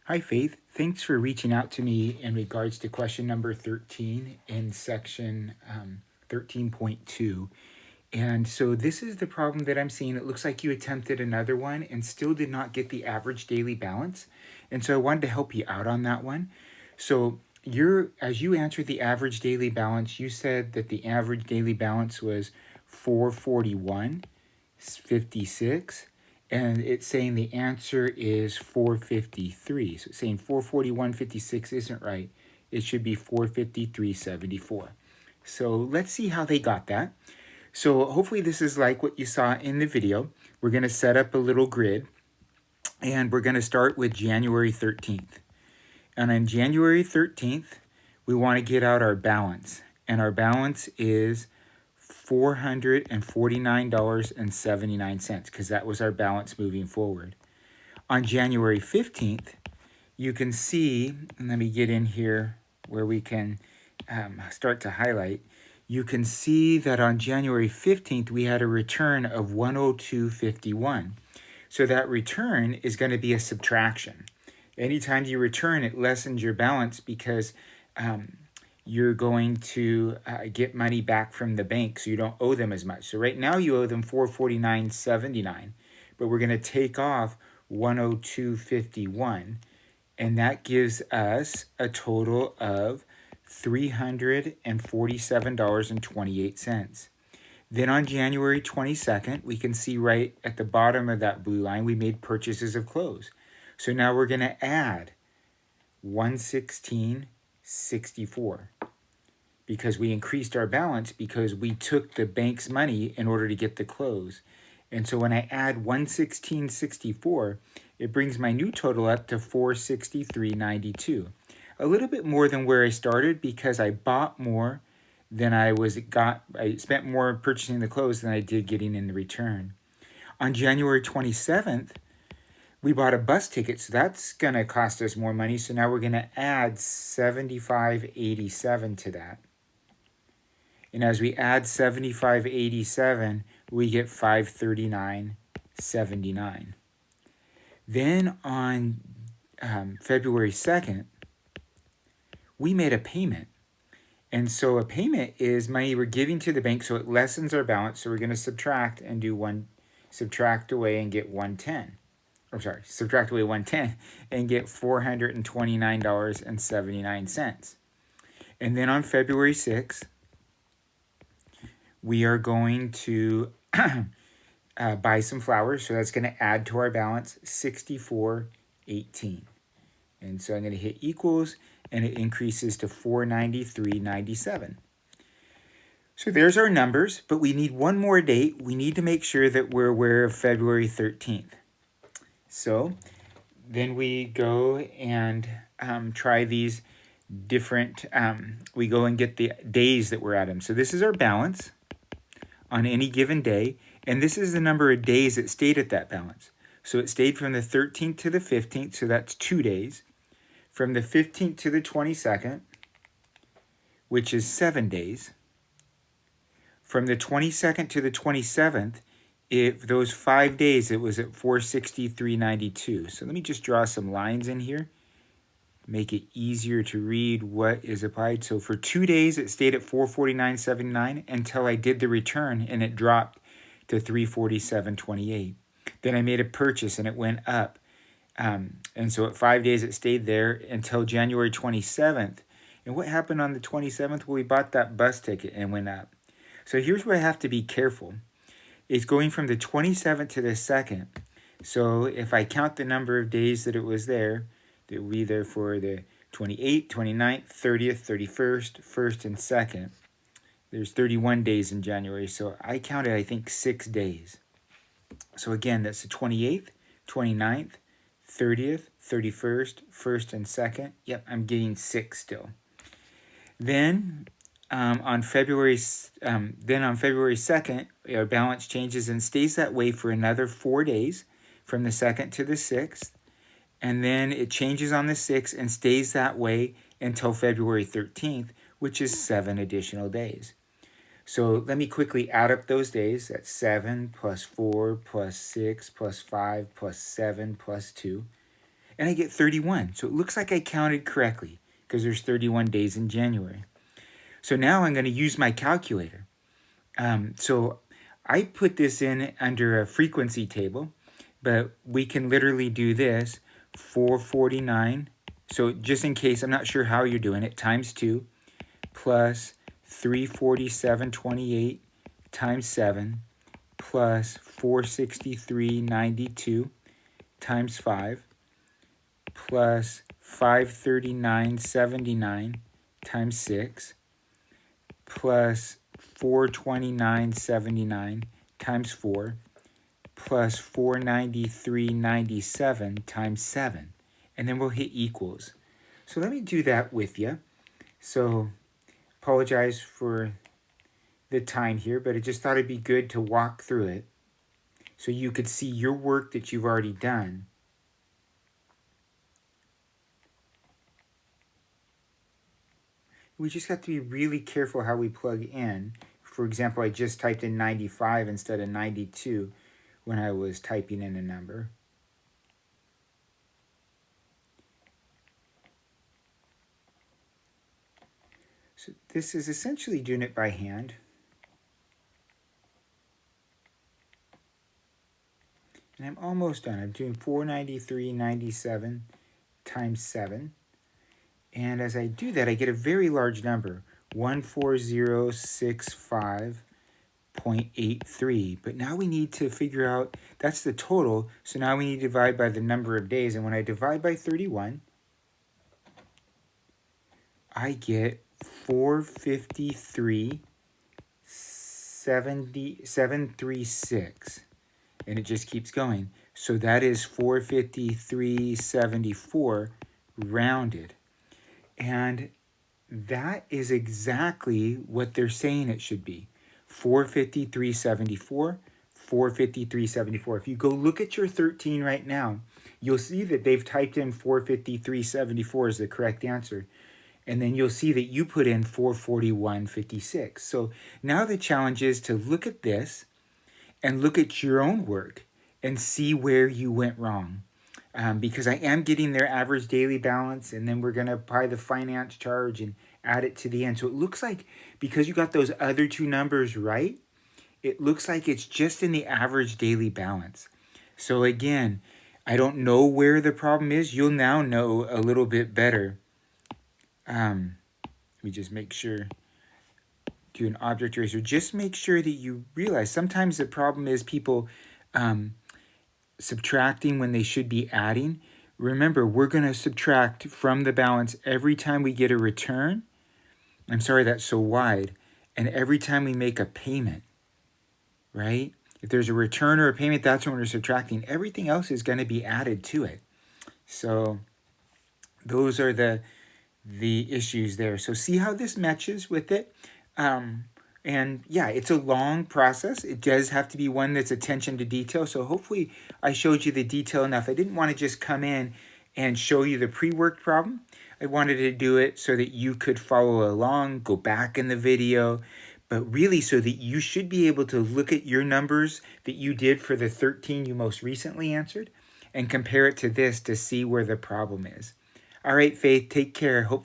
Hi, Faith. Thanks for reaching out to me in regards to question number 13 in section 13.2. And so this is the problem that I'm seeing. It looks like you attempted another one and still did not get the average daily balance. And so I wanted to help you out on that one. So as you answered the average daily balance, you said that the average daily balance was 441.56, and it's saying the answer is 453. So it's saying 441.56 isn't right. It should be 453.74. So let's see how they got that. So hopefully this is like what you saw in the video. We're going to set up a little grid, and we're going to start with January 13th. And on January 13th, we want to get out our balance. And our balance is $449.79 because that was our balance moving forward. On January 15th, you can see, and let me get in here where we can start to highlight. You can see that on January 15th, we had a return of 102.51. So that return is going to be a subtraction. Anytime you return, it lessens your balance because you're going to get money back from the bank, so you don't owe them as much. So right now you owe them $449.79, but we're going to take off 102.51, and that gives us a total of $347.28. Then on January 22nd, we can see right at the bottom of that blue line, we made purchases of clothes. So now we're going to add 116.64 because we increased our balance because we took the bank's money in order to get the clothes. And so when I add 116.64, it brings my new total up to 463.92. A little bit more than where I started because I bought more than I spent more purchasing the clothes than I did getting in the return. On January 27th, we bought a bus ticket, so that's going to cost us more money. So now we're going to add $75.87 to that. And as we add $75.87, we get $539.79. Then on February 2nd, we made a payment. And so a payment is money we're giving to the bank, so it lessens our balance. So we're going to subtract and subtract away and get 110. Subtract away 110 and get $429.79. And then on February 6th, we are going to buy some flowers. So that's going to add to our balance $64.18. And so I'm going to hit equals, and it increases to $493.97. So there's our numbers, but we need one more date. We need to make sure that we're aware of February 13th. So then we go and try these different, we go and get the days that we're at them. So this is our balance on any given day, and this is the number of days it stayed at that balance. So it stayed from the 13th to the 15th, so that's 2 days. From the 15th to the 22nd, which is 7 days. From the 22nd to the 27th, those 5 days, it was at 463.92. So let me just draw some lines in here, make it easier to read what is applied. So for 2 days, it stayed at 449.79 until I did the return, and it dropped to 347.28. Then I made a purchase, and it went up. And so at 5 days, it stayed there until January 27th. And what happened on the 27th? Well, we bought that bus ticket and went up. So here's where I have to be careful. It's going from the 27th to the 2nd. So if I count the number of days that it was there, it will be there for the 28th, 29th, 30th, 31st, 1st, and 2nd. There's 31 days in January. So I counted, I think, 6 days. So again, that's the 28th, 29th, 30th, 31st, 1st, and 2nd. Yep, I'm getting 6 still. Then on February 2nd, our balance changes and stays that way for another 4 days, from the 2nd to the 6th. And then it changes on the 6th and stays that way until February 13th, which is 7 additional days. So let me quickly add up those days. That's 7 plus 4 plus 6 plus 5 plus 7 plus 2. and I get 31. So it looks like I counted correctly because there's 31 days in January. So now I'm going to use my calculator. So I put this in under a frequency table, but we can literally do this, 449. So just in case, I'm not sure how you're doing it, times 2 plus 347.28 times 7 plus 463.92 times 5 plus 539.79 times 6 plus 429.79 times 4 plus 493.97 times 7. And then we'll hit equals. So let me do that with you. So apologize for the time here, but I just thought it'd be good to walk through it so you could see your work that you've already done. We just have to be really careful how we plug in. For example, I just typed in 95 instead of 92 when I was typing in a number. So this is essentially doing it by hand. And I'm almost done. I'm doing 493.97 times 7. And as I do that, I get a very large number, 14065.83. But now we need to figure out, that's the total, so now we need to divide by the number of days. And when I divide by 31, I get 453.736. And it just keeps going. So that is 453.74 rounded. And that is exactly what they're saying it should be. 453.74, 453.74. If you go look at your 13 right now, you'll see that they've typed in 453.74 as the correct answer. And then you'll see that you put in 441.56. So now the challenge is to look at this and look at your own work and see where you went wrong. Because I am getting their average daily balance, and then we're going to apply the finance charge and add it to the end. So it looks like because you got those other two numbers right, it looks like it's just in the average daily balance. So again, I don't know where the problem is. You'll now know a little bit better. Let me just make sure, do an object eraser. Just make sure that you realize sometimes the problem is people subtracting when they should be adding. Remember, we're going to subtract from the balance every time we get a return. I'm sorry that's so wide. And every time we make a payment, right? If there's a return or a payment, that's when we're subtracting. Everything else is going to be added to it. So those are the issues there. So see how this matches with it. And yeah, it's a long process. It does have to be one that's attention to detail. So hopefully I showed you the detail enough. I didn't want to just come in and show you the pre-worked problem. I wanted to do it so that you could follow along, go back in the video, but really so that you should be able to look at your numbers that you did for the 13 you most recently answered and compare it to this to see where the problem is. All right, Faith, take care. Hope